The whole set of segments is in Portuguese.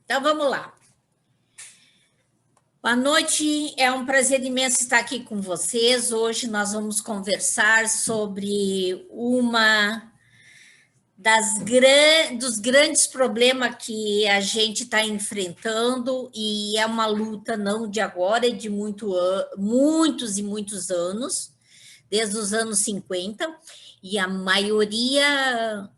Então, vamos lá. Boa noite, é um prazer imenso estar aqui com vocês. Hoje nós vamos conversar sobre dos grandes problemas que a gente está enfrentando, e é uma luta não de agora, é de muitos e muitos anos, desde os anos 50, e a maioria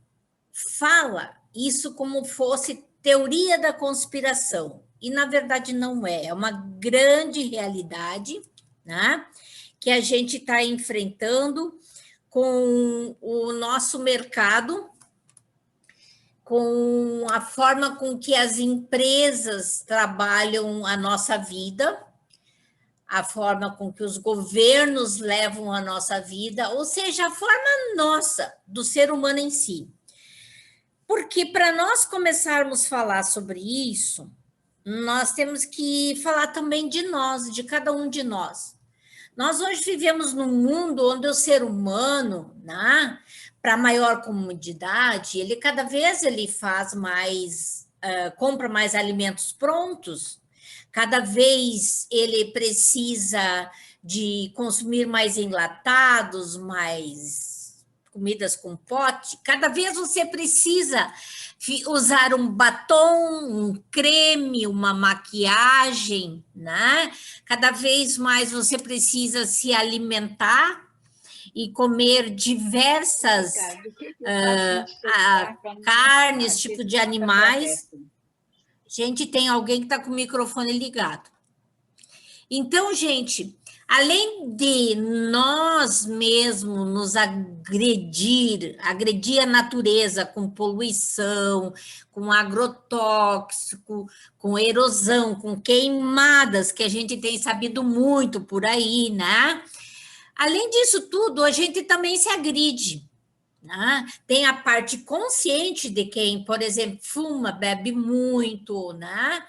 fala isso como fosse teoria da conspiração. E, na verdade, não é. É uma grande realidade, né, que a gente está enfrentando com o nosso mercado, com a forma com que as empresas trabalham a nossa vida, a forma com que os governos levam a nossa vida, ou seja, a forma nossa, do ser humano em si. Porque para nós começarmos a falar sobre isso, nós temos que falar também de nós, de cada um de nós. Nós hoje vivemos num mundo onde o ser humano, né, para maior comodidade, ele cada vez ele faz mais, compra mais alimentos prontos, cada vez ele precisa de consumir mais enlatados, mais comidas com pote, cada vez você precisa usar um batom, um creme, uma maquiagem, né? Cada vez mais você precisa se alimentar e comer diversas carnes, tipo de animais. Gente, tem alguém que está com o microfone ligado. Então, gente, além de nós mesmos nos agredir a natureza com poluição, com agrotóxico, com erosão, com queimadas, que a gente tem sabido muito por aí, né? Além disso tudo, a gente também se agride, né? Tem a parte consciente de quem, por exemplo, fuma, bebe muito, né?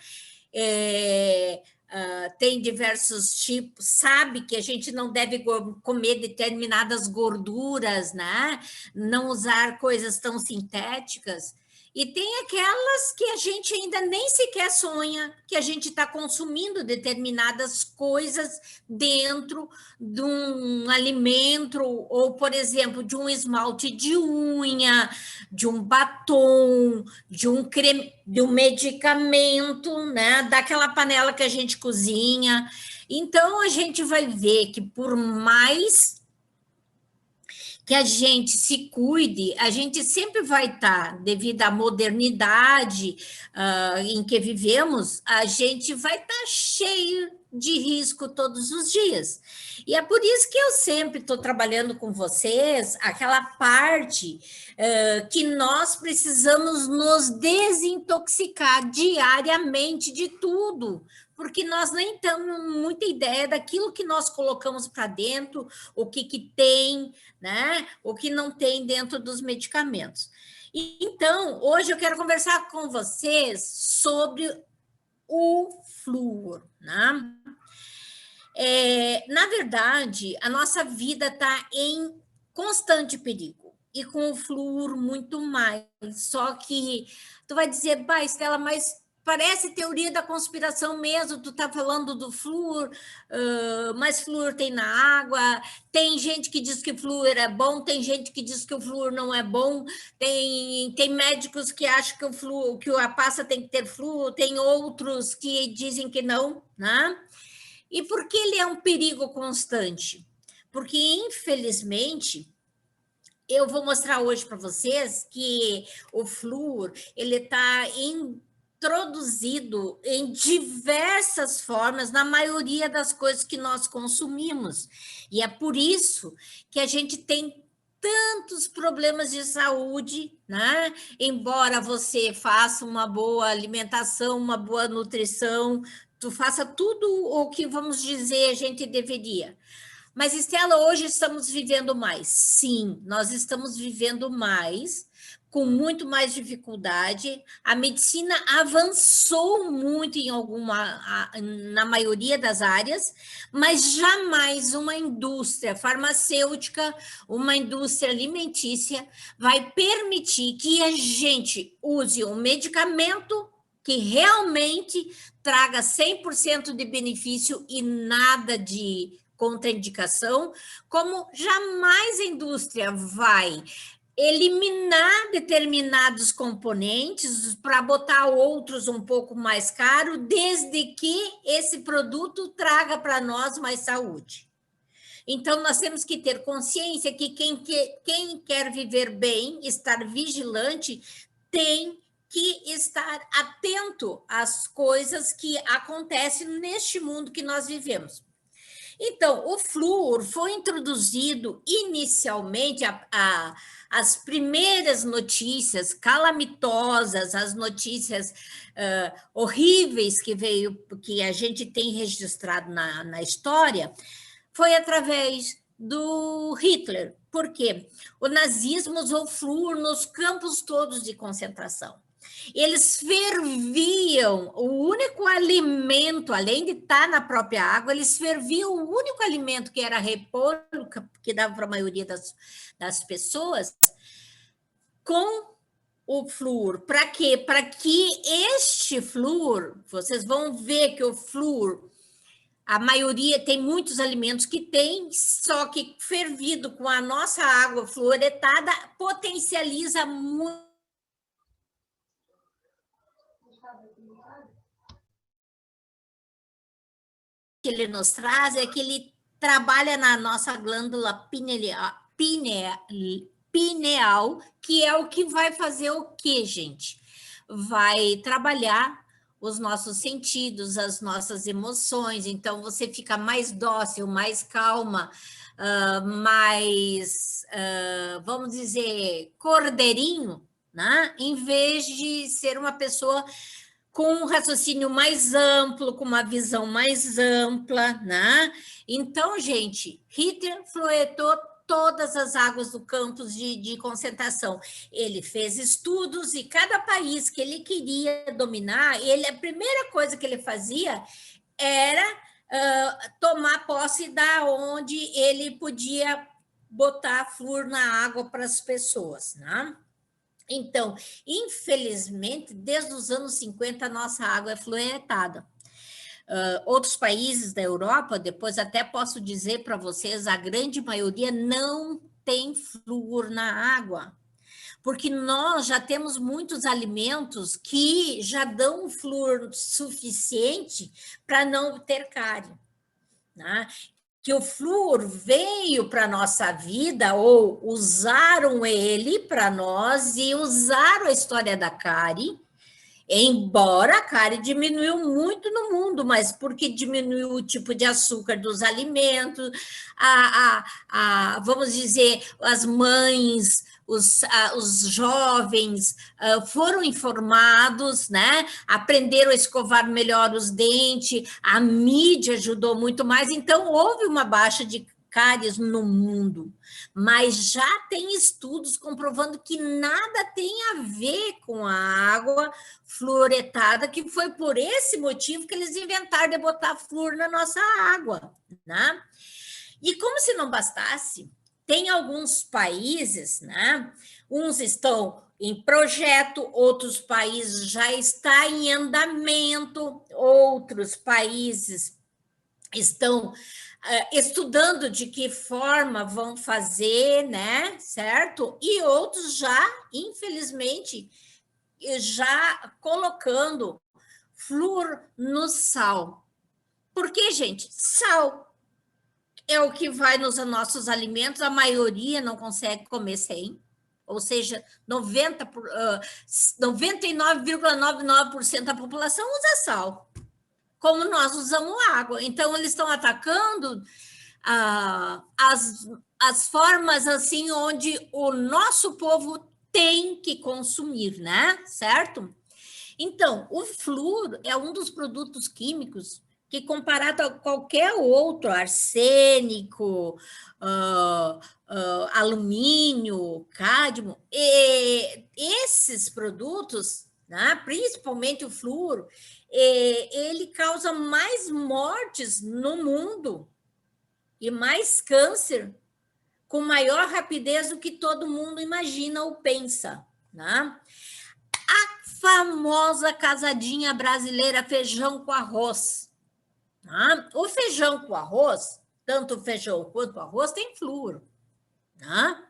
Tem diversos tipos, sabe que a gente não deve comer determinadas gorduras, né? Não usar coisas tão sintéticas. E tem aquelas que a gente ainda nem sequer sonha que a gente está consumindo determinadas coisas dentro de um alimento, ou, por exemplo, de um esmalte de unha, de um batom, de um creme, de um medicamento, né? Daquela panela que a gente cozinha. Então, a gente vai ver que por mais que a gente se cuide, a gente sempre vai estar, devido à modernidade em que vivemos, a gente vai estar cheio de risco todos os dias. E é por isso que eu sempre estou trabalhando com vocês aquela parte que nós precisamos nos desintoxicar diariamente de tudo, porque nós nem temos muita ideia daquilo que nós colocamos para dentro, o que tem, né? O que não tem dentro dos medicamentos. Então, hoje eu quero conversar com vocês sobre o flúor, né? Na verdade, a nossa vida está em constante perigo, e com o flúor muito mais. Só que tu vai dizer, bah, Estela, mas parece teoria da conspiração mesmo, tu tá falando do flúor, mas flúor tem na água, tem gente que diz que flúor é bom, tem gente que diz que o flúor não é bom, tem médicos que acham que o flúor, que a pasta tem que ter flúor, tem outros que dizem que não, né? E por que ele é um perigo constante? Porque, infelizmente, eu vou mostrar hoje para vocês que o flúor ele está introduzido em diversas formas na maioria das coisas que nós consumimos. E é por isso que a gente tem tantos problemas de saúde, né? Embora você faça uma boa alimentação, uma boa nutrição, tu faça tudo o que, vamos dizer, a gente deveria. Mas, Estela, hoje estamos vivendo mais. Sim, nós estamos vivendo mais, com muito mais dificuldade. A medicina avançou muito na maioria das áreas, mas jamais uma indústria farmacêutica, uma indústria alimentícia vai permitir que a gente use um medicamento que realmente traga 100% de benefício e nada de contraindicação, como jamais a indústria vai eliminar determinados componentes para botar outros um pouco mais caro, desde que esse produto traga para nós mais saúde. Então, nós temos que ter consciência que quem quer viver bem, estar vigilante, tem que estar atento às coisas que acontecem neste mundo que nós vivemos. Então, o flúor foi introduzido inicialmente, as primeiras notícias calamitosas, as notícias horríveis que a gente tem registrado na história, foi através do Hitler. Por quê? O nazismo usou flúor nos campos todos de concentração. Eles ferviam o único alimento, além de estar na própria água, eles ferviam o único alimento que era repolho, que dava para a maioria das pessoas, com o flúor. Para quê? Para que este flúor, vocês vão ver que o flúor, a maioria tem muitos alimentos que tem, só que fervido com a nossa água fluoretada, potencializa muito. Que ele nos traz é que ele trabalha na nossa glândula pineal, que é o que vai fazer o quê, gente? Vai trabalhar os nossos sentidos, as nossas emoções. Então, você fica mais dócil, mais calma, mais, vamos dizer, cordeirinho, né? Em vez de ser uma pessoa com um raciocínio mais amplo, com uma visão mais ampla, né? Então, gente, Hitler fluoretou todas as águas do campus de concentração. Ele fez estudos e cada país que ele queria dominar, a primeira coisa que ele fazia era tomar posse da onde ele podia botar flúor na água para as pessoas, né? Então, infelizmente, desde os anos 50, a nossa água é fluoretada. Outros países da Europa, depois até posso dizer para vocês, a grande maioria não tem flúor na água, porque nós já temos muitos alimentos que já dão flúor suficiente para não ter cárie, né? Que o flúor veio para a nossa vida, ou usaram ele para nós e usaram a história da cárie, embora a cárie diminuiu muito no mundo, mas porque diminuiu o tipo de açúcar dos alimentos, vamos dizer, as mães, os jovens foram informados, né? Aprenderam a escovar melhor os dentes, a mídia ajudou muito mais, então houve uma baixa de cáries no mundo, mas já tem estudos comprovando que nada tem a ver com a água fluoretada, que foi por esse motivo que eles inventaram de botar flúor na nossa água, né? E como se não bastasse, tem alguns países, né? Uns estão em projeto, outros países já está em andamento, outros países estão estudando de que forma vão fazer, né? Certo? E outros já, infelizmente, já colocando flúor no sal. Por quê, gente? Sal é o que vai nos nossos alimentos, a maioria não consegue comer sem, ou seja, 99,99% da população usa sal, como nós usamos água. Então, eles estão atacando as formas assim onde o nosso povo tem que consumir, né? Certo? Então, o flúor é um dos produtos químicos que, comparado a qualquer outro, arsênico, alumínio, cádmio, esses produtos, né, principalmente o flúor, ele causa mais mortes no mundo e mais câncer com maior rapidez do que todo mundo imagina ou pensa, né? A famosa casadinha brasileira, feijão com arroz. Tá? O feijão com arroz, tanto o feijão quanto o arroz, tem flúor. Tá?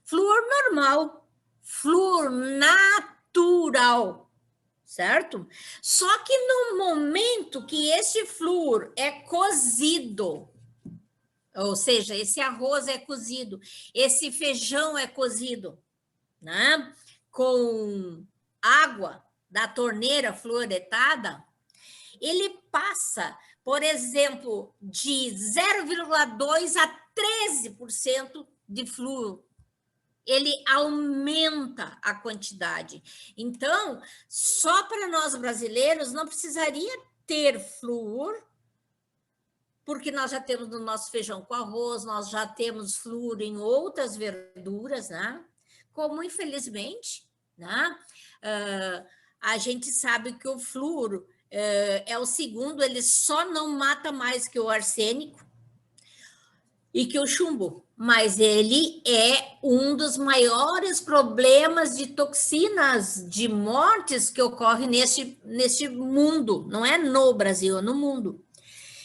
Flúor normal, flúor natural, certo? Só que no momento que esse flúor é cozido, ou seja, esse arroz é cozido, esse feijão é cozido, né? Com água da torneira fluoretada, ele passa, por exemplo, de 0,2 a 13% de flúor. Ele aumenta a quantidade. Então, só para nós brasileiros não precisaria ter flúor, porque nós já temos no nosso feijão com arroz, nós já temos flúor em outras verduras, né? Como, infelizmente, né? A gente sabe que o flúor é o segundo, ele só não mata mais que o arsênico e que o chumbo, mas ele é um dos maiores problemas de toxinas, de mortes que ocorre neste mundo, não é no Brasil, é no mundo.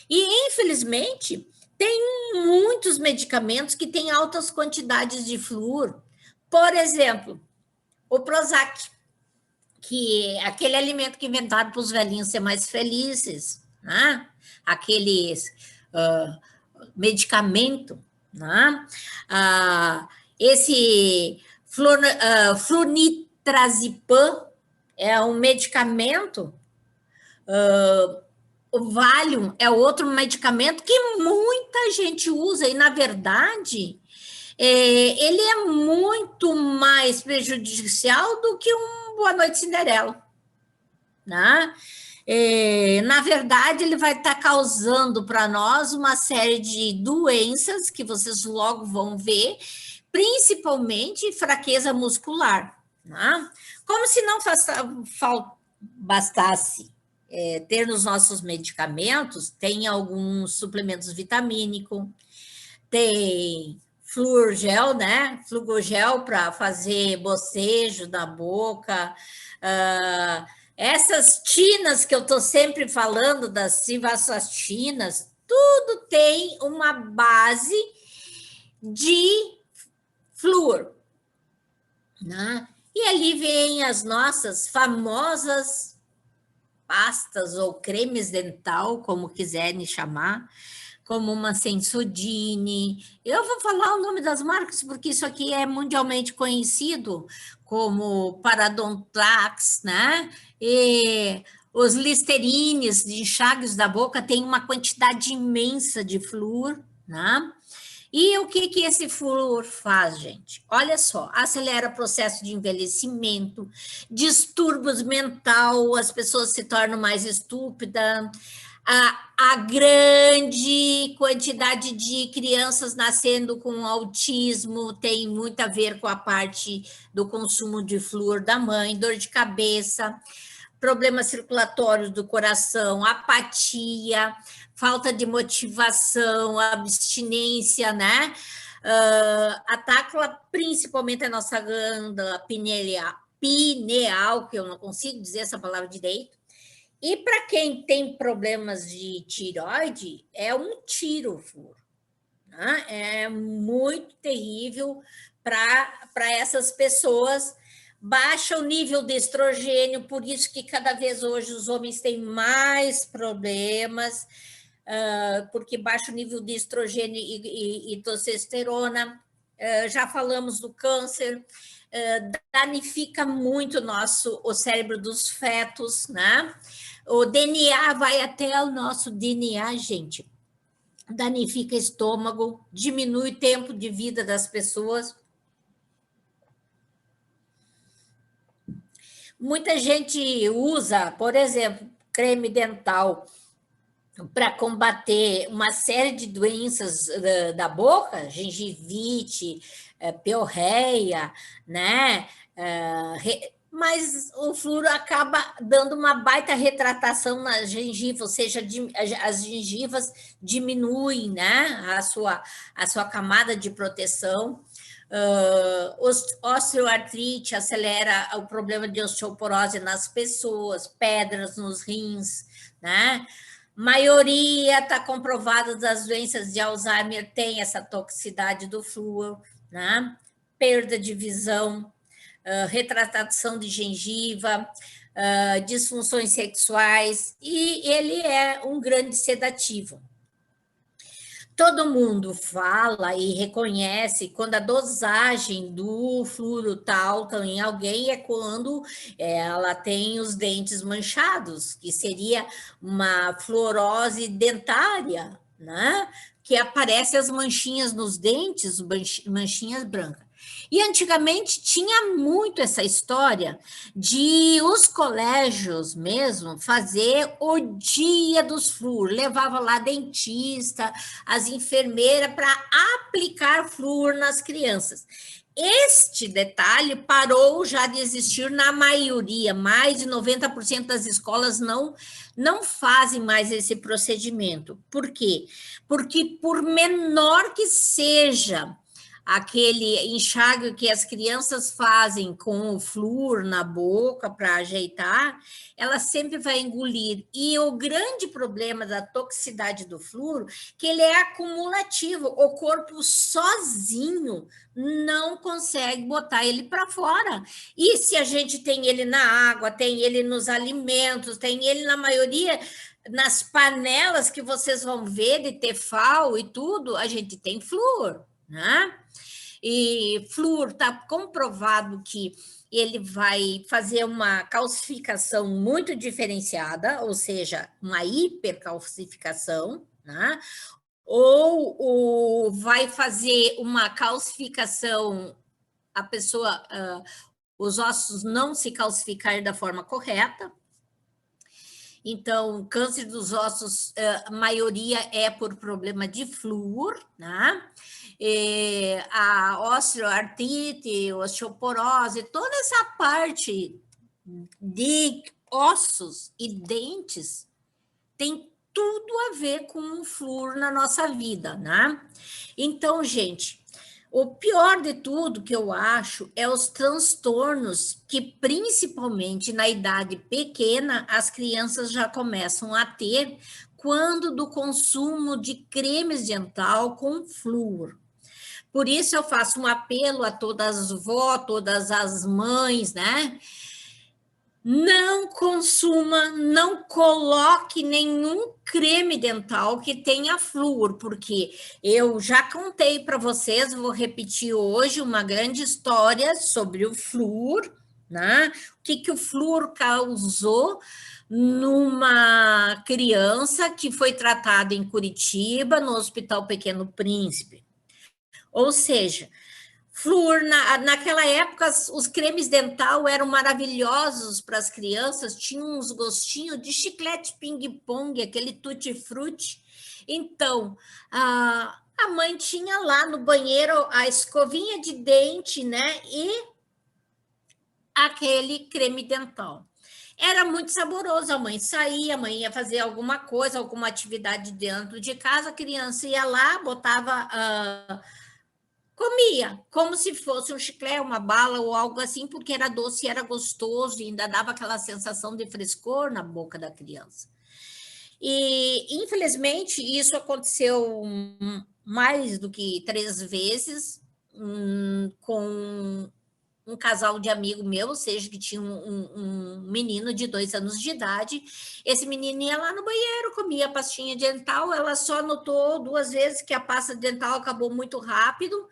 E, infelizmente, tem muitos medicamentos que têm altas quantidades de flúor. Por exemplo, o Prozac, que é aquele alimento que inventaram para os velhinhos ser mais felizes, né? Aqueles medicamento, né? Esse flunitrazepam é um medicamento, o Valium é outro medicamento que muita gente usa e, na verdade, ele é muito mais prejudicial do que um Boa Noite Cinderela, né? Na verdade, ele vai estar causando para nós uma série de doenças que vocês logo vão ver, principalmente fraqueza muscular, né? Como se não bastasse ter nos nossos medicamentos, tem alguns suplementos vitamínicos, tem Flugel, né? Flugogel para fazer bocejo da boca, essas tinas que eu estou sempre falando, das civastastinas, tudo tem uma base de flúor, né? E ali vem as nossas famosas pastas ou cremes dental, como quiserem chamar, como uma Sensodyne. Eu vou falar o nome das marcas, porque isso aqui é mundialmente conhecido, como Parodontax, né? E os Listerines de enxágues da boca têm uma quantidade imensa de flúor, né? E o que esse flúor faz, gente? Olha só, acelera o processo de envelhecimento, distúrbios mental, as pessoas se tornam mais estúpidas, a grande quantidade de crianças nascendo com autismo tem muito a ver com a parte do consumo de flúor da mãe, dor de cabeça, problemas circulatórios do coração, apatia, falta de motivação, abstinência, né? Ataca principalmente a nossa glândula pineal, que eu não consigo dizer essa palavra direito. E para quem tem problemas de tireoide, é um tiro o flúor, né? É muito terrível para essas pessoas. Baixa o nível de estrogênio, por isso que cada vez hoje os homens têm mais problemas, porque baixa o nível de estrogênio e testosterona. Já falamos do câncer, danifica muito o cérebro dos fetos, né? O DNA vai até o nosso DNA, gente. Danifica estômago, diminui o tempo de vida das pessoas. Muita gente usa, por exemplo, creme dental para combater uma série de doenças da boca, gengivite, piorreia, né? Mas o flúor acaba dando uma baita retratação na gengiva, ou seja, as gengivas diminuem, né, a sua camada de proteção. Osteoartrite acelera o problema de osteoporose nas pessoas, pedras nos rins, né? Maioria está comprovada das doenças de Alzheimer tem essa toxicidade do flúor, né? Perda de visão, retratação de gengiva, disfunções sexuais, e ele é um grande sedativo. Todo mundo fala e reconhece quando a dosagem do flúor está alta em alguém é quando ela tem os dentes manchados, que seria uma fluorose dentária, né? Que aparece as manchinhas nos dentes, manchinhas brancas. E antigamente tinha muito essa história de os colégios mesmo fazer o dia dos flúor, levava lá dentista, as enfermeiras para aplicar flúor nas crianças. Este detalhe parou já de existir na maioria, mais de 90% das escolas não fazem mais esse procedimento. Por quê? Porque por menor que seja aquele enxágue que as crianças fazem com o flúor na boca para ajeitar, ela sempre vai engolir. E o grande problema da toxicidade do flúor, que ele é acumulativo, o corpo sozinho não consegue botar ele para fora. E se a gente tem ele na água, tem ele nos alimentos, tem ele na maioria nas panelas que vocês vão ver de Tefal e tudo, a gente tem flúor, né? E flúor está comprovado que ele vai fazer uma calcificação muito diferenciada, ou seja, uma hipercalcificação, né? Ou vai fazer uma calcificação, a pessoa, os ossos não se calcificarem da forma correta. Então, câncer dos ossos, a maioria é por problema de flúor, né? A osteoartrite, osteoporose, toda essa parte de ossos e dentes tem tudo a ver com o flúor na nossa vida, né? Então, gente, o pior de tudo que eu acho é os transtornos que, principalmente na idade pequena, as crianças já começam a ter quando do consumo de cremes dental com flúor. Por isso eu faço um apelo a todas as vós, todas as mães, né? Não consuma, não coloque nenhum creme dental que tenha flúor, porque eu já contei para vocês, vou repetir hoje uma grande história sobre o flúor, né? O que o flúor causou numa criança que foi tratada em Curitiba, no Hospital Pequeno Príncipe. Ou seja, flúor, naquela época, os cremes dental eram maravilhosos para as crianças, tinham uns gostinhos de chiclete ping-pong, aquele tutti-frutti. Então, a mãe tinha lá no banheiro a escovinha de dente, né? E aquele creme dental. Era muito saboroso, a mãe saía, a mãe ia fazer alguma coisa, alguma atividade dentro de casa, a criança ia lá, botava... comia, como se fosse um chiclete, uma bala ou algo assim, porque era doce, era gostoso e ainda dava aquela sensação de frescor na boca da criança. E, infelizmente, isso aconteceu mais do que 3 vezes com um casal de amigo meu, ou seja, que tinha um menino de 2 anos de idade. Esse menino ia lá no banheiro, comia a pastinha dental, ela só notou 2 vezes que a pasta dental acabou muito rápido,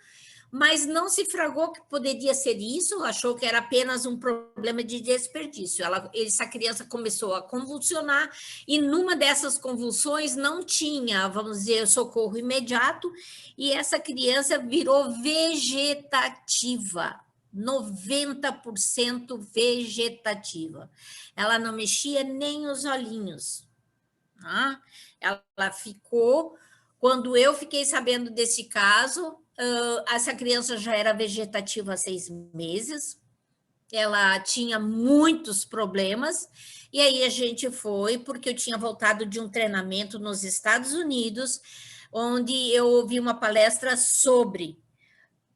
mas não se fragou que poderia ser isso, achou que era apenas um problema de desperdício. Essa criança começou a convulsionar e numa dessas convulsões não tinha, vamos dizer, socorro imediato, e essa criança virou vegetativa, 90% vegetativa. Ela não mexia nem os olhinhos. Tá? Ela ficou... Quando eu fiquei sabendo desse caso, essa criança já era vegetativa há 6 meses, ela tinha muitos problemas, e aí a gente foi, porque eu tinha voltado de um treinamento nos Estados Unidos, onde eu ouvi uma palestra sobre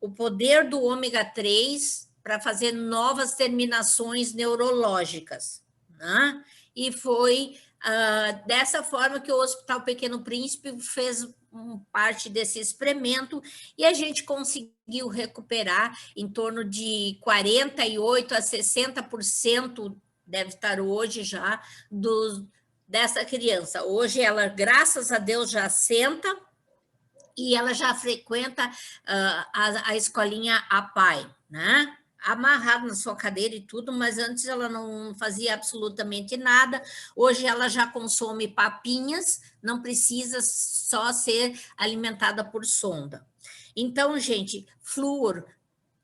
o poder do ômega 3 para fazer novas terminações neurológicas, né? E foi dessa forma que o Hospital Pequeno Príncipe fez parte desse experimento e a gente conseguiu recuperar em torno de 48% a 60%, deve estar hoje já, dessa criança. Hoje ela, graças a Deus, já senta e ela já frequenta a escolinha APAE, né? Amarrada na sua cadeira e tudo, mas antes ela não fazia absolutamente nada. Hoje ela já consome papinhas, não precisa só ser alimentada por sonda. Então, gente, flúor,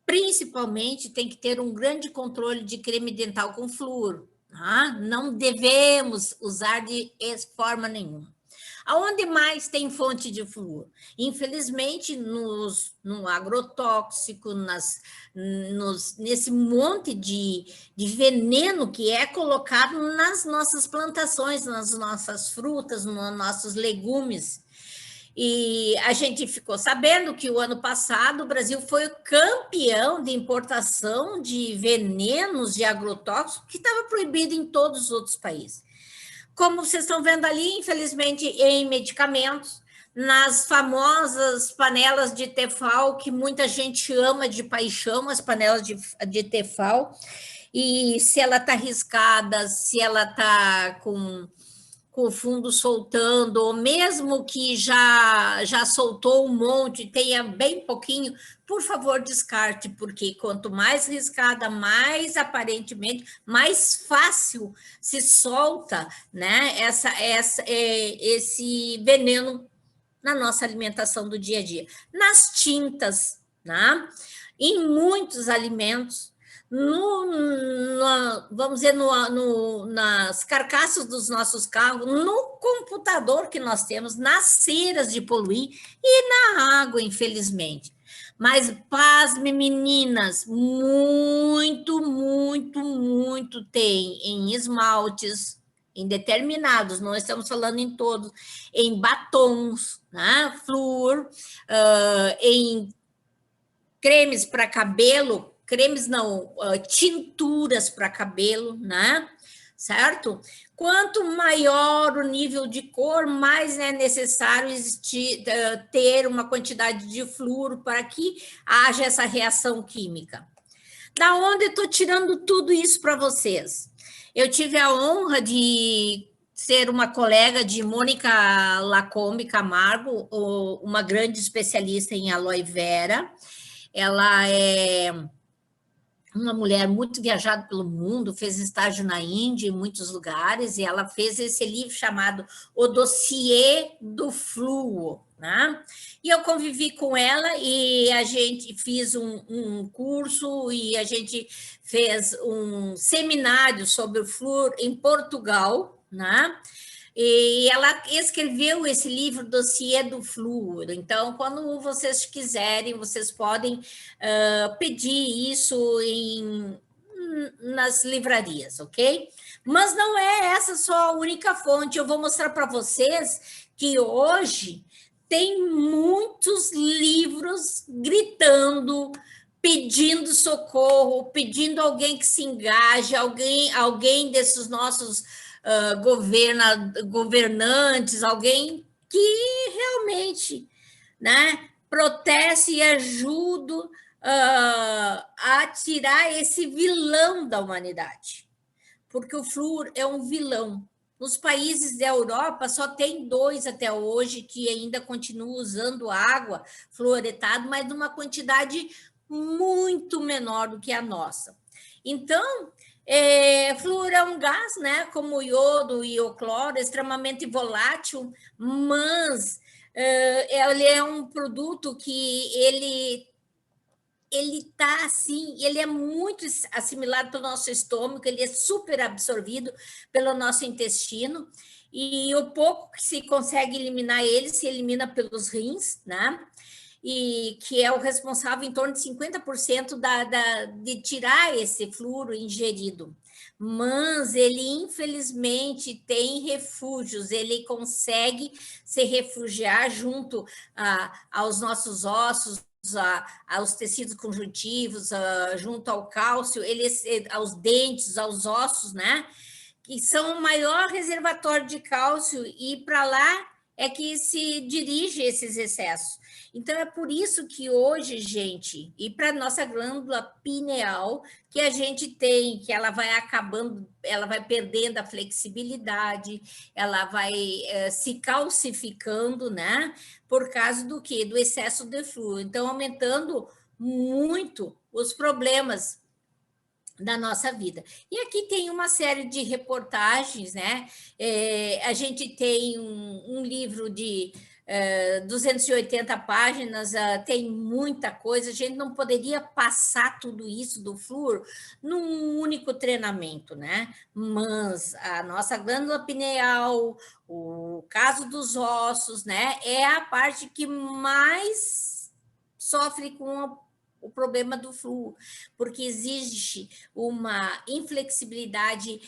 principalmente, tem que ter um grande controle de creme dental com flúor. Tá? Não devemos usar de forma nenhuma. Aonde mais tem fonte de flúor? Infelizmente, no agrotóxico, nesse monte de veneno que é colocado nas nossas plantações, nas nossas frutas, nos nossos legumes. E a gente ficou sabendo que o ano passado o Brasil foi o campeão de importação de venenos de agrotóxicos que estava proibido em todos os outros países. Como vocês estão vendo ali, infelizmente, em medicamentos, nas famosas panelas de Tefal, que muita gente ama de paixão, as panelas de Tefal, e se ela está riscada, se ela está com o fundo soltando, ou mesmo que já soltou um monte, tenha bem pouquinho, por favor, descarte, porque quanto mais riscada, mais aparentemente, mais fácil se solta, né, esse veneno na nossa alimentação do dia a dia. Nas tintas, né, em muitos alimentos, vamos dizer, nas carcaças dos nossos carros, no computador que nós temos, nas ceras de poluir e na água, infelizmente. Mas, pasme, meninas, muito, muito, muito tem em esmaltes, em determinados, não estamos falando em todos, em batons, né? Flúor, em cremes para cabelo, cremes não, tinturas para cabelo, né? Certo? Quanto maior o nível de cor, mais é necessário ter uma quantidade de flúor para que haja essa reação química. Da onde eu estou tirando tudo isso para vocês? Eu tive a honra de ser uma colega de Mônica Lacombe Camargo, uma grande especialista em aloe vera. Ela é uma mulher muito viajada pelo mundo, fez estágio na Índia, em muitos lugares, e ela fez esse livro chamado O Dossiê do Flúor, né? E eu convivi com ela e a gente fez um curso e a gente fez um seminário sobre o flúor em Portugal, né? E ela escreveu esse livro, Dossiê do Flúor. Então, quando vocês quiserem, vocês podem pedir isso nas livrarias, ok? Mas não é essa só a única fonte. Eu vou mostrar para vocês que hoje tem muitos livros gritando, pedindo socorro, pedindo alguém que se engaje, alguém desses nossos governantes, alguém que realmente, né, proteste e ajude a tirar esse vilão da humanidade, porque o flúor é um vilão. Nos países da Europa, só tem 2 até hoje que ainda continuam usando água fluoretada, mas numa quantidade muito menor do que a nossa. Então, flúor é um gás, né, como o iodo e o cloro, extremamente volátil, mas ele é um produto que ele está assim, ele é muito assimilado pelo nosso estômago, ele é super absorvido pelo nosso intestino, e o pouco que se consegue eliminar ele, se elimina pelos rins, né? E que é o responsável em torno de 50% de tirar esse flúor ingerido. Mas ele, infelizmente, tem refúgios, ele consegue se refugiar junto aos nossos ossos, aos tecidos conjuntivos, junto ao cálcio, aos dentes, aos ossos, né? Que são o maior reservatório de cálcio, e para lá é que se dirige esses excessos. Então, é por isso que hoje, gente, e para a nossa glândula pineal, que a gente tem, que ela vai acabando, ela vai perdendo a flexibilidade, ela vai se calcificando, né? Por causa do quê? Do excesso de flúor. Então, aumentando muito os problemas da nossa vida. E aqui tem uma série de reportagens, né? A gente tem um livro de 280 páginas, tem muita coisa, a gente não poderia passar tudo isso do flúor num único treinamento, né? Mas a nossa glândula pineal, o caso dos ossos, né? É a parte que mais sofre com o problema do flúor, porque existe uma inflexibilidade,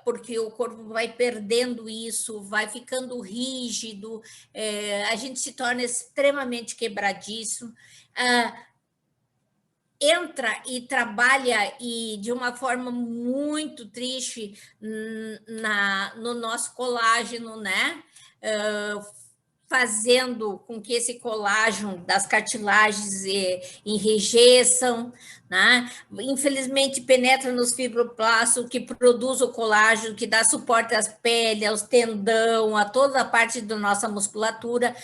porque o corpo vai perdendo isso, vai ficando rígido, a gente se torna extremamente quebradiço, entra e trabalha e de uma forma muito triste no nosso colágeno, né? Fazendo com que esse colágeno das cartilagens enrijeçam, né? Infelizmente penetra nos fibroblastos, que produz o colágeno, que dá suporte às peles, aos tendão, a toda a parte da nossa musculatura.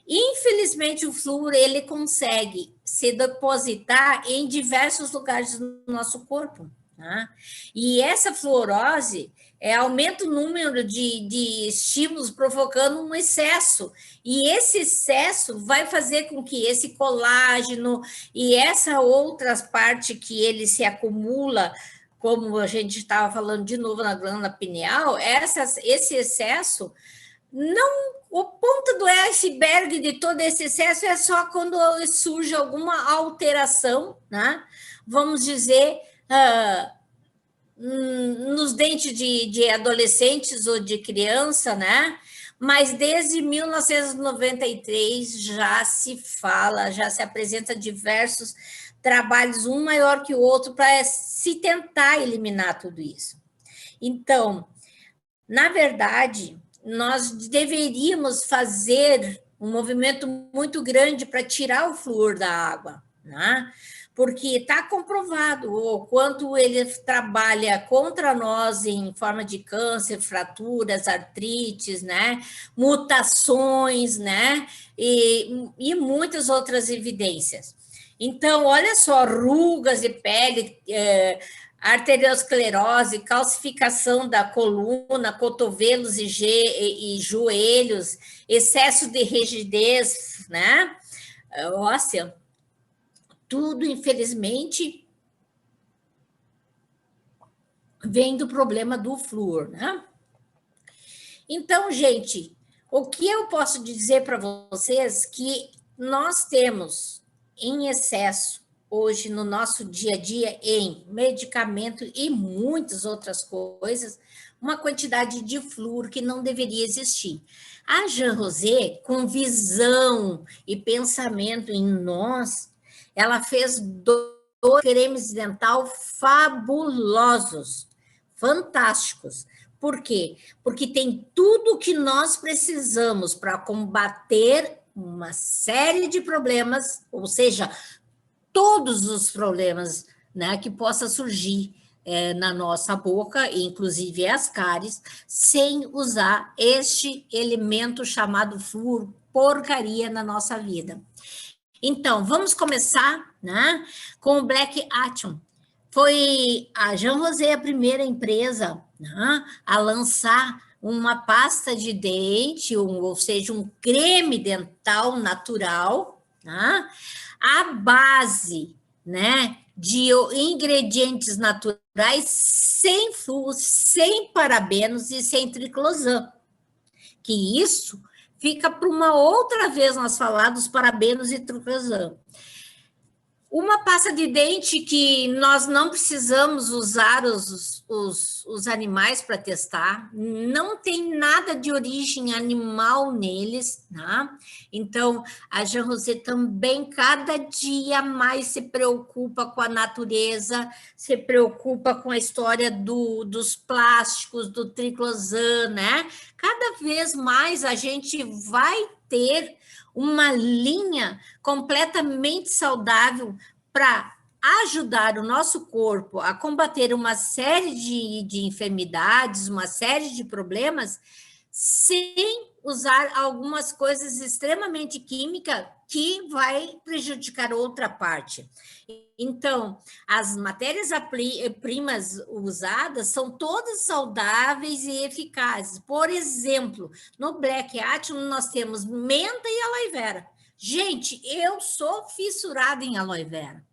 Infelizmente, o flúor ele consegue se depositar em diversos lugares do nosso corpo, né? E essa fluorose aumenta o número de estímulos, provocando um excesso. E esse excesso vai fazer com que esse colágeno e essa outra parte que ele se acumula, como a gente estava falando de novo na glândula pineal, esse excesso não, o ponto do iceberg de todo esse excesso é só quando surge alguma alteração, né? Vamos dizer, nos dentes de adolescentes ou de criança, né? Mas desde 1993 já se fala, já se apresenta diversos trabalhos, um maior que o outro, para se tentar eliminar tudo isso. Então, na verdade, nós deveríamos fazer um movimento muito grande para tirar o flúor da água, né? Porque está comprovado o quanto ele trabalha contra nós em forma de câncer, fraturas, artrites, né? Mutações, né? E muitas outras evidências. Então, olha só, rugas de pele, arteriosclerose, calcificação da coluna, cotovelos e joelhos, excesso de rigidez, né? Óssea, tudo, infelizmente, vem do problema do flúor, né? Então, gente, o que eu posso dizer para vocês que nós temos em excesso hoje no nosso dia a dia em medicamento e muitas outras coisas, uma quantidade de flúor que não deveria existir. A Jean Rosé, com visão e pensamento em nós, ela fez 2 cremes dental fabulosos, fantásticos. Por quê? Porque tem tudo o que nós precisamos para combater uma série de problemas, ou seja, todos os problemas, né, que possa surgir na nossa boca, inclusive as cáries, sem usar este elemento chamado flúor, porcaria na nossa vida. Então, vamos começar, né, com o Black Action. Foi a Jean Rosé a primeira empresa, né, a lançar uma pasta de dente, ou seja, um creme dental natural, né, à base, né, de ingredientes naturais sem flúor, sem parabenos e sem triclosan. Que isso fica para uma outra vez nós falar dos parabenos e triclosan. Uma pasta de dente que nós não precisamos usar os animais para testar, não tem nada de origem animal neles, né? Então, a Jean Rosé também, cada dia mais se preocupa com a natureza, se preocupa com a história dos plásticos, do triclosan, né? Cada vez mais a gente vai ter uma linha completamente saudável para ajudar o nosso corpo a combater uma série de enfermidades, uma série de problemas, sem usar algumas coisas extremamente químicas que vai prejudicar outra parte. Então, as matérias-primas usadas são todas saudáveis e eficazes. Por exemplo, no Black Action nós temos menta e aloe vera. Gente, eu sou fissurada em aloe vera.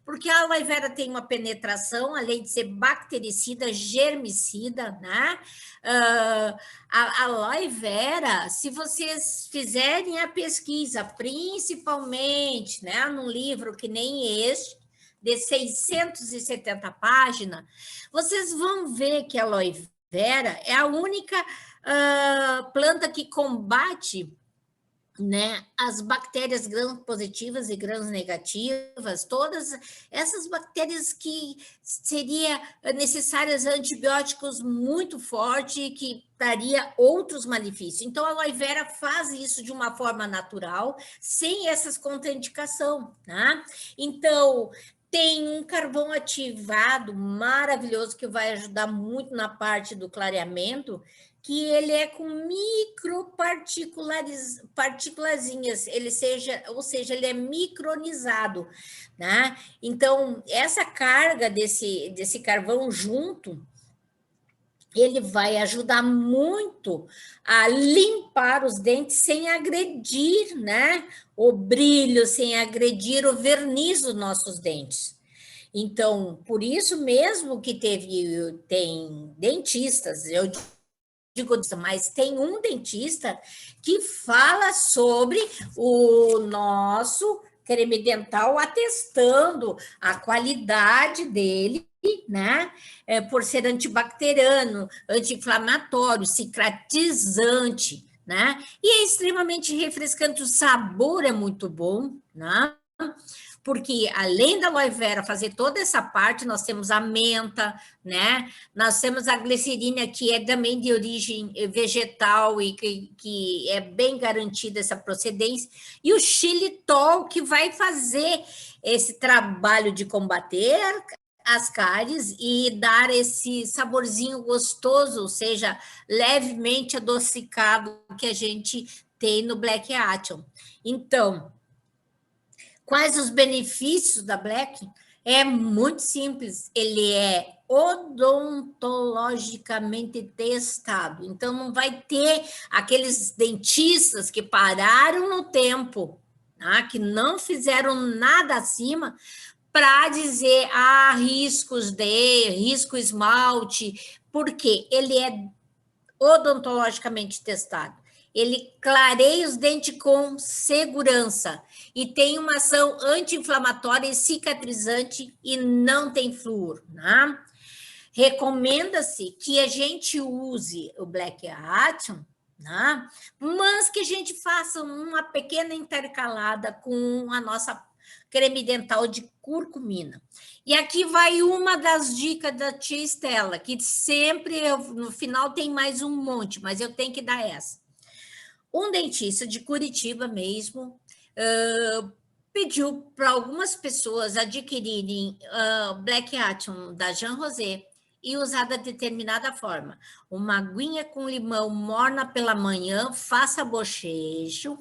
Porque a aloe vera tem uma penetração, além de ser bactericida, germicida, né? A aloe vera, se vocês fizerem a pesquisa, principalmente, né, num livro que nem este, de 670 páginas, vocês vão ver que a aloe vera é a única planta que combate, né, as bactérias gram-positivas e gram-negativas, todas essas bactérias que seria necessárias antibióticos muito forte, que daria outros malefícios. Então, a aloe vera faz isso de uma forma natural, sem essas contraindicações, né? Então, tem um carvão ativado maravilhoso que vai ajudar muito na parte do clareamento, que ele é com micropartículazinhas, ou seja, ele é micronizado, né? Então, essa carga desse carvão junto, ele vai ajudar muito a limpar os dentes sem agredir, né, o brilho, sem agredir o verniz dos nossos dentes. Então, por isso mesmo que tem dentistas, eu digo, mas tem um dentista que fala sobre o nosso creme dental, atestando a qualidade dele, né? Por ser antibacteriano, anti-inflamatório, cicatrizante, né? E é extremamente refrescante, o sabor é muito bom, né? Porque além da aloe vera fazer toda essa parte, nós temos a menta, né? Nós temos a glicerina, que é também de origem vegetal e que é bem garantida essa procedência, e o xilitol, que vai fazer esse trabalho de combater as cáries e dar esse saborzinho gostoso, ou seja, levemente adocicado que a gente tem no Black Action. Então, quais os benefícios da Black? É muito simples, ele é odontologicamente testado, então não vai ter aqueles dentistas que pararam no tempo, tá? Que não fizeram nada acima para dizer risco esmalte, porque ele é odontologicamente testado. Ele clareia os dentes com segurança e tem uma ação anti-inflamatória e cicatrizante e não tem flúor, né? Recomenda-se que a gente use o Black Action, né? Mas que a gente faça uma pequena intercalada com a nossa creme dental de curcumina. E aqui vai uma das dicas da tia Estela, que sempre, no final tem mais um monte, mas eu tenho que dar essa. Um dentista de Curitiba mesmo pediu para algumas pessoas adquirirem Black Action da Jean Rosé e usar da determinada forma. Uma aguinha com limão morna pela manhã, faça bochecho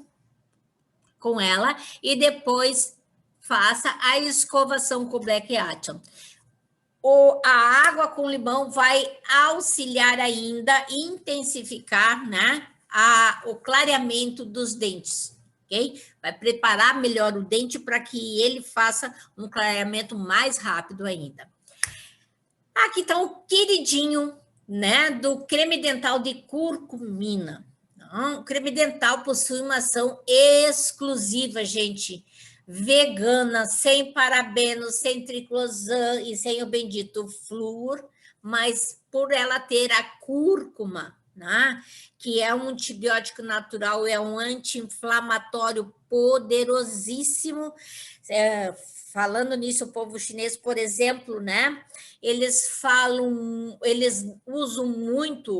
com ela e depois faça a escovação com o Black Action. A água com limão vai auxiliar ainda, intensificar, né, o clareamento dos dentes, ok? Vai preparar melhor o dente para que ele faça um clareamento mais rápido ainda. Aqui está o queridinho, né, do creme dental de curcumina. O creme dental possui uma ação exclusiva, gente, vegana, sem parabenos, sem triclosan e sem o bendito flúor, mas por ela ter a cúrcuma, né? Que é um antibiótico natural, é um anti-inflamatório poderosíssimo. Falando nisso, o povo chinês, por exemplo, né? Eles usam muito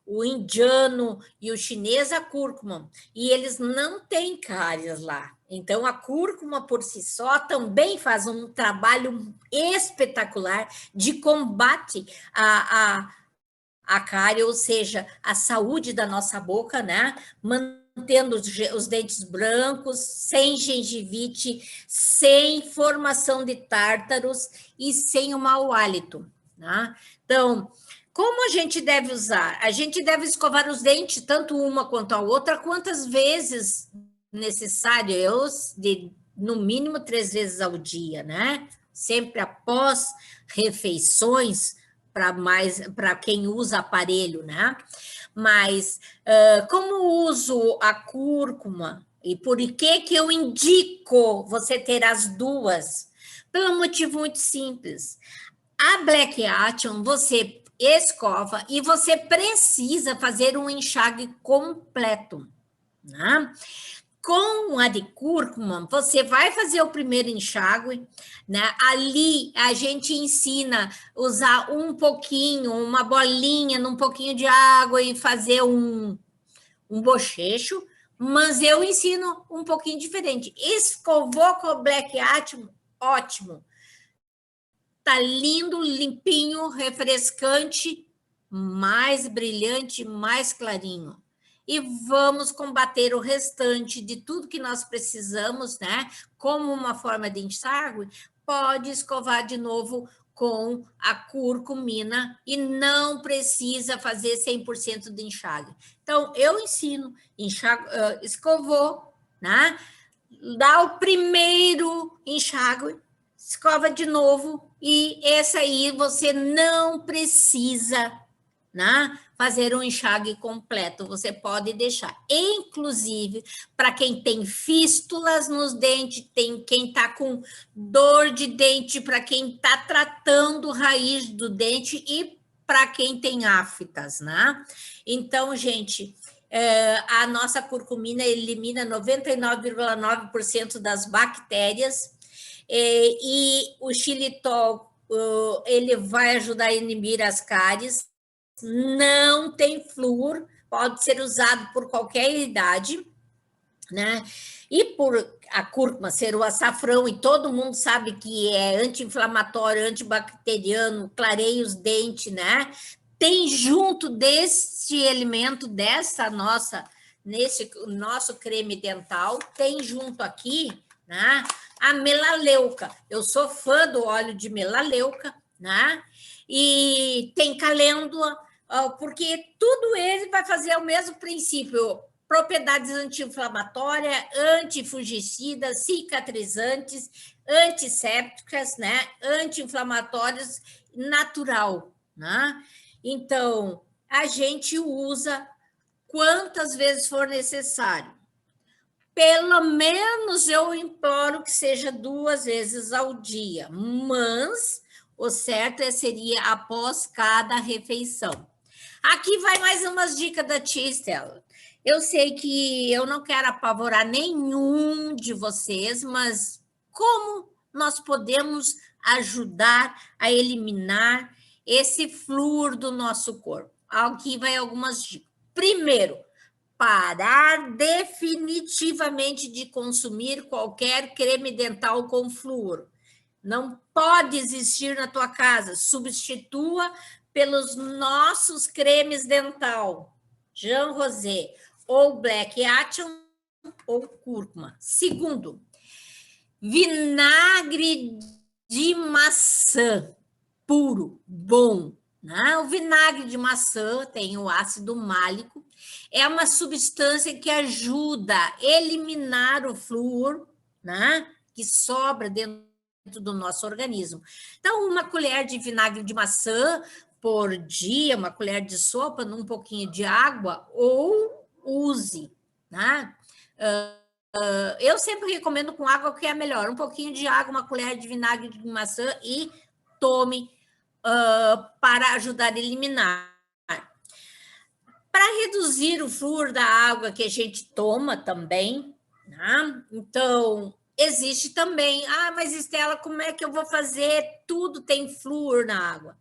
o indiano e o chinês a cúrcuma, e eles não têm cáries lá. Então, a cúrcuma por si só também faz um trabalho espetacular de combate a cárie, ou seja, a saúde da nossa boca, né? Mantendo os dentes brancos, sem gengivite, sem formação de tártaros e sem o mau hálito, né? Então, como a gente deve usar? A gente deve escovar os dentes, tanto uma quanto a outra, quantas vezes necessárias, no mínimo 3 vezes ao dia, né? Sempre após refeições, para quem usa aparelho, né? Mas como uso a cúrcuma e por que eu indico você ter as duas? Pelo motivo muito simples. A Black Action você escova e você precisa fazer um enxágue completo, né? Com a de cúrcuma, você vai fazer o primeiro enxágue, né? Ali a gente ensina a usar um pouquinho, uma bolinha num pouquinho de água e fazer um bochecho, mas eu ensino um pouquinho diferente. Escovou com o Black Atom, ótimo. Tá lindo, limpinho, refrescante, mais brilhante, mais clarinho. E vamos combater o restante de tudo que nós precisamos, né? Como uma forma de enxágue, pode escovar de novo com a curcumina e não precisa fazer 100% de enxágue. Então, eu ensino, escovou, né? Dá o primeiro enxágue, escova de novo, e essa aí você não precisa, né, fazer um enxágue completo, você pode deixar. Inclusive, para quem tem fístulas nos dentes, quem está com dor de dente, para quem está tratando raiz do dente e para quem tem aftas, né? Então, gente, a nossa curcumina elimina 99,9% das bactérias, e o xilitol ele vai ajudar a inibir as cáries, não tem flúor, pode ser usado por qualquer idade, né? E por a cúrcuma ser o açafrão, e todo mundo sabe que é anti-inflamatório, antibacteriano, clareia os dentes, né? Tem junto desse alimento, nesse nosso creme dental, tem junto aqui, né, a melaleuca. Eu sou fã do óleo de melaleuca, né? E tem calêndula, porque tudo ele vai fazer o mesmo princípio: propriedades anti-inflamatórias, antifungicidas, cicatrizantes, antissépticas, né? Anti-inflamatórias, natural, né? Então, a gente usa quantas vezes for necessário. Pelo menos eu imploro que seja 2 vezes ao dia, mas o certo seria após cada refeição. Aqui vai mais umas dicas da tia Estela. Eu sei que eu não quero apavorar nenhum de vocês, mas como nós podemos ajudar a eliminar esse flúor do nosso corpo? Aqui vai algumas dicas. Primeiro, parar definitivamente de consumir qualquer creme dental com flúor. Não pode existir na tua casa. Substitua pelos nossos cremes dental, Jean Rosé, ou Black Action, ou cúrcuma. Segundo, vinagre de maçã puro, bom. Né? O vinagre de maçã tem o ácido málico, é uma substância que ajuda a eliminar o flúor, né, que sobra dentro do nosso organismo. Então, uma colher de vinagre de maçã por dia, uma colher de sopa num pouquinho de água, ou use, né? eu sempre recomendo com água, que é melhor. Um pouquinho de água, uma colher de vinagre de maçã e tome para ajudar a eliminar. Para reduzir o flúor da água que a gente toma também, né? Então, existe também, mas Estela, como é que eu vou fazer? Tudo tem flúor na água.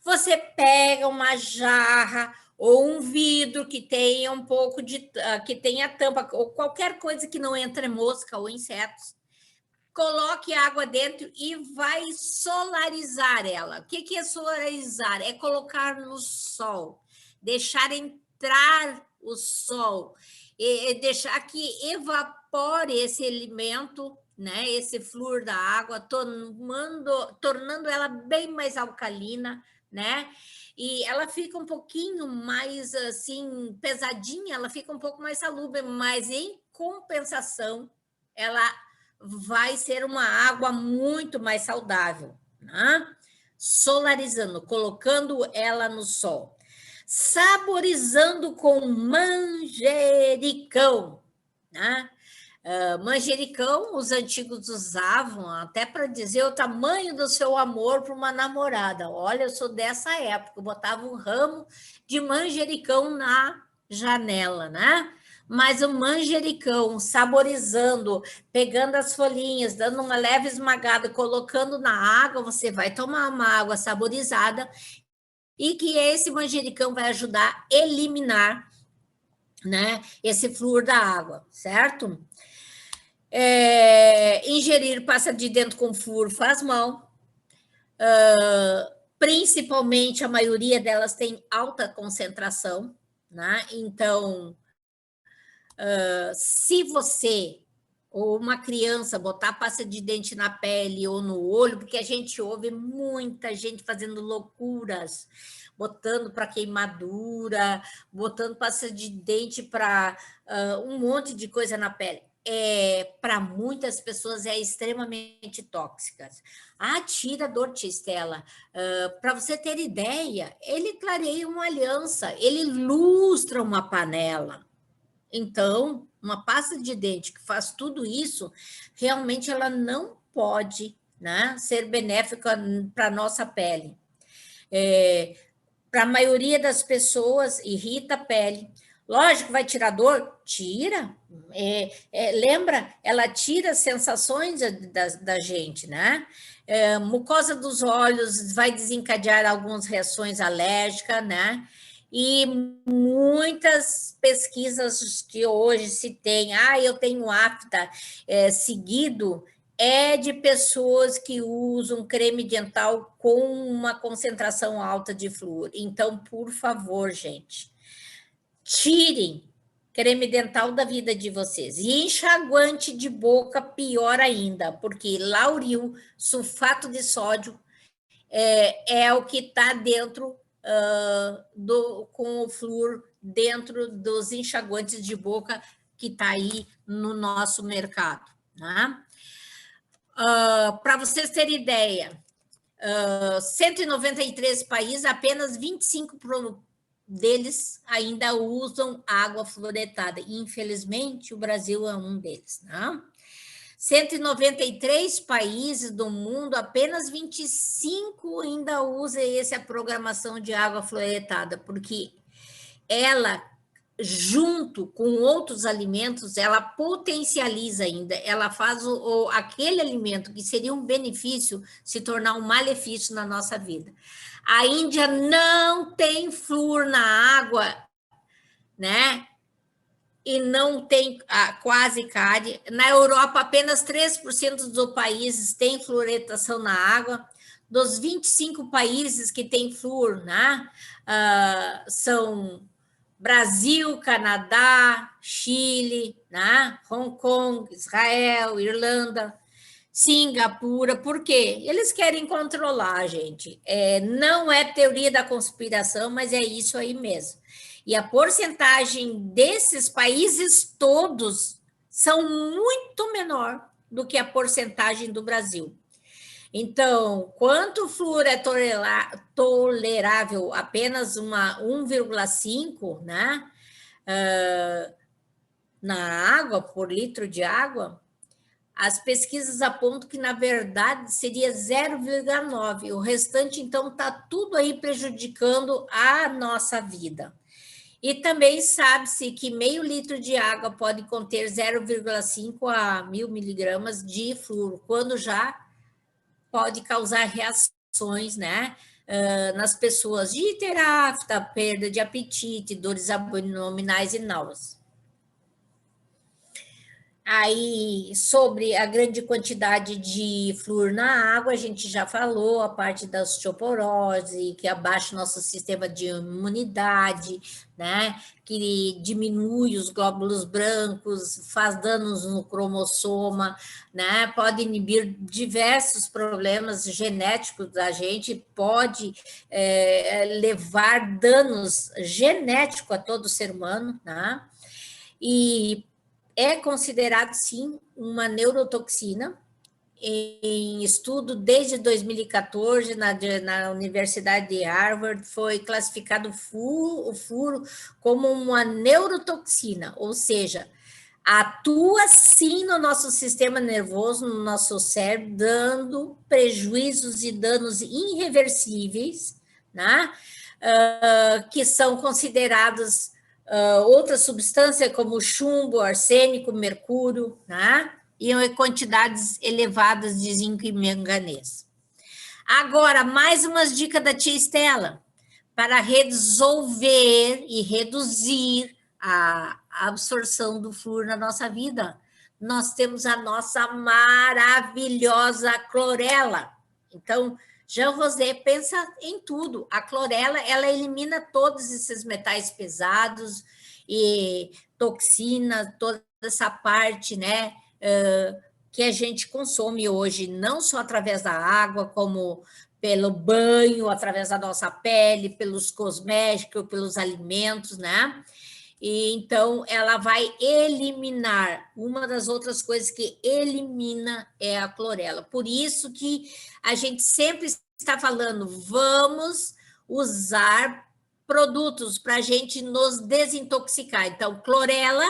Você pega uma jarra ou um vidro que tenha um pouco de, que tenha tampa, ou qualquer coisa que não entre mosca ou insetos, coloque água dentro e vai solarizar ela. O que é solarizar? É colocar no sol, deixar entrar o sol, e deixar que evapore esse elemento, né, esse flúor da água, tornando ela bem mais alcalina, né? E ela fica um pouquinho mais assim pesadinha, ela fica um pouco mais salubre, mas em compensação, ela vai ser uma água muito mais saudável, né? Solarizando, colocando ela no sol. Saborizando com manjericão, né? Manjericão, os antigos usavam até para dizer o tamanho do seu amor para uma namorada. Olha, eu sou dessa época, eu botava um ramo de manjericão na janela, né? Mas o manjericão, saborizando, pegando as folhinhas, dando uma leve esmagada, colocando na água, você vai tomar uma água saborizada e que esse manjericão vai ajudar a eliminar, né, esse flúor da água, certo? Ingerir pasta de dentro com flúor faz mal. Principalmente, a maioria delas tem alta concentração, né? Então, se você ou uma criança botar pasta de dente na pele ou no olho, porque a gente ouve muita gente fazendo loucuras, botando para queimadura, botando pasta de dente para um monte de coisa na pele. Para muitas pessoas é extremamente tóxica. Tira dor, tia Estela. Para você ter ideia, ele clareia uma aliança, ele lustra uma panela. Então, uma pasta de dente que faz tudo isso, realmente ela não pode, né, ser benéfica para a nossa pele. Para a maioria das pessoas, irrita a pele. Lógico, vai tirar dor? Tira. Lembra? Ela tira as sensações da gente, né? Mucosa dos olhos vai desencadear algumas reações alérgicas, né? E muitas pesquisas que hoje se tem, eu tenho afta seguido, de pessoas que usam creme dental com uma concentração alta de flúor. Então, por favor, gente, tirem creme dental da vida de vocês. E enxaguante de boca, pior ainda, porque lauril, sulfato de sódio, é o que está dentro com o flúor dentro dos enxaguantes de boca que está aí no nosso mercado, né? Para vocês terem ideia, 193 países, apenas 25 deles ainda usam água fluoretada. Infelizmente, o Brasil é um deles, né? 193 países do mundo, apenas 25 ainda usa essa programação de água fluoretada, porque ela, junto com outros alimentos, ela potencializa ainda, ela faz aquele alimento que seria um benefício se tornar um malefício na nossa vida. A Índia não tem flúor na água, né? E não tem quase cárie. Na Europa, apenas 3% dos países têm fluoretação na água. Dos 25 países que têm flúor, né? São Brasil, Canadá, Chile, né? Hong Kong, Israel, Irlanda, Singapura. Por quê? Eles querem controlar, gente. Não é teoria da conspiração, mas é isso aí mesmo. E a porcentagem desses países todos são muito menor do que a porcentagem do Brasil. Então, quanto flúor é tolerável? Apenas 1,5, né? na água, por litro de água, as pesquisas apontam que, na verdade, seria 0,9. O restante, então, está tudo aí prejudicando a nossa vida. E também sabe-se que meio litro de água pode conter 0,5 a 1.000 miligramas de flúor, quando já pode causar reações, né, nas pessoas de hiperafta, perda de apetite, dores abdominais e náuseas. Aí, sobre a grande quantidade de flúor na água, a gente já falou, a parte da osteoporose, que abaixa o nosso sistema de imunidade, né? Que diminui os glóbulos brancos, faz danos no cromossoma, né? Pode inibir diversos problemas genéticos da gente, pode levar danos genéticos a todo ser humano, né? E é considerado, sim, uma neurotoxina, em estudo desde 2014, na Universidade de Harvard, foi classificado o flúor como uma neurotoxina, ou seja, atua sim no nosso sistema nervoso, no nosso cérebro, dando prejuízos e danos irreversíveis, né? Que são considerados outras substâncias como chumbo, arsênico, mercúrio, né? E quantidades elevadas de zinco e manganês. Agora, mais umas dicas da tia Estela para resolver e reduzir a absorção do flúor na nossa vida. Nós temos a nossa maravilhosa clorela. Então, Jean Rosé pensa em tudo. A clorela, ela elimina todos esses metais pesados e toxina, toda essa parte, né, que a gente consome hoje, não só através da água, como pelo banho, através da nossa pele, pelos cosméticos, pelos alimentos, né? E então ela vai eliminar. Uma das outras coisas que elimina é a clorela. Por isso que a gente sempre está falando, vamos usar produtos para a gente nos desintoxicar. Então, clorela,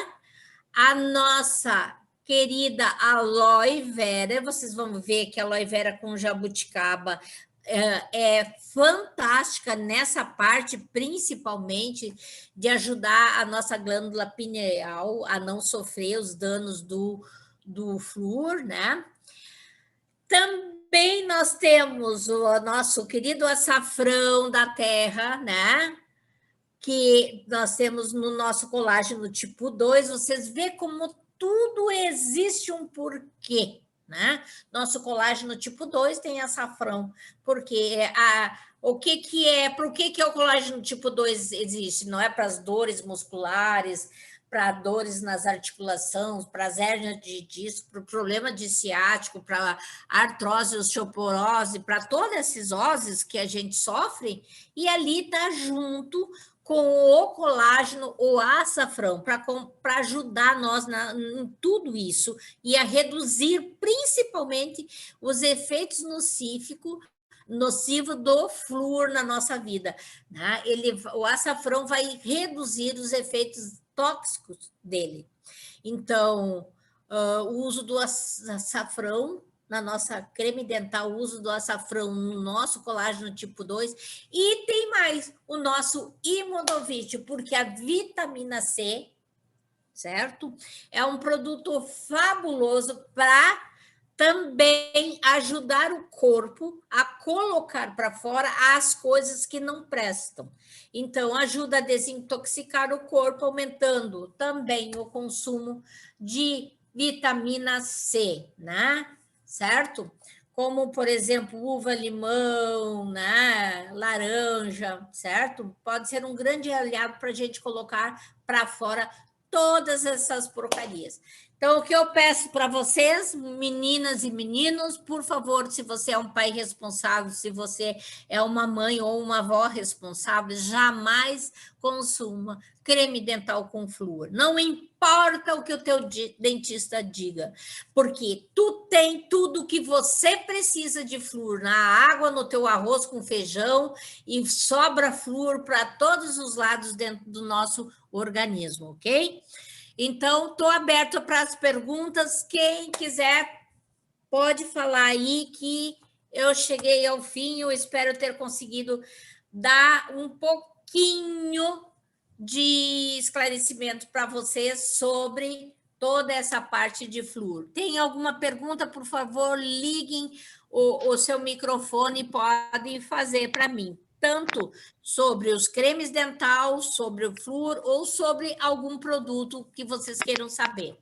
a nossa querida aloe vera, vocês vão ver que a aloe vera com jabuticaba é fantástica nessa parte, principalmente de ajudar a nossa glândula pineal a não sofrer os danos do flúor, né? Também nós temos o nosso querido açafrão da terra, né? Que nós temos no nosso colágeno tipo 2, vocês vê como tudo existe um porquê, né? Nosso colágeno tipo 2 tem açafrão, porque por que é o colágeno tipo 2 existe? Não é para as dores musculares, para dores nas articulações, para as hérnias de disco, para o problema de ciático, para artrose, osteoporose, para todas essas oses que a gente sofre, e ali está junto com o colágeno, o açafrão, para ajudar nós em tudo isso e a reduzir principalmente os efeitos nocivos do flúor na nossa vida, né? O açafrão vai reduzir os efeitos tóxicos dele. Então, o uso do açafrão na nossa creme dental, o uso do açafrão no nosso colágeno tipo 2, e tem mais, o nosso Imunovit, porque a vitamina C, certo? É um produto fabuloso para também ajudar o corpo a colocar para fora as coisas que não prestam. Então, ajuda a desintoxicar o corpo, aumentando também o consumo de vitamina C, né? Certo? Como, por exemplo, uva, limão, né? Laranja, certo? Pode ser um grande aliado para a gente colocar para fora todas essas porcarias. Então, o que eu peço para vocês, meninas e meninos, por favor, se você é um pai responsável, se você é uma mãe ou uma avó responsável, jamais consuma creme dental com flúor. Não importa o que o teu dentista diga, porque tu tem tudo o que você precisa de flúor na água, no teu arroz com feijão, e sobra flúor para todos os lados dentro do nosso organismo, ok? Então, estou aberta para as perguntas. Quem quiser, pode falar aí que eu cheguei ao fim. Eu espero ter conseguido dar um pouquinho de esclarecimento para vocês sobre toda essa parte de flúor. Tem alguma pergunta, por favor, liguem o seu microfone e podem fazer para mim, tanto sobre os cremes dental, sobre o flúor ou sobre algum produto que vocês queiram saber.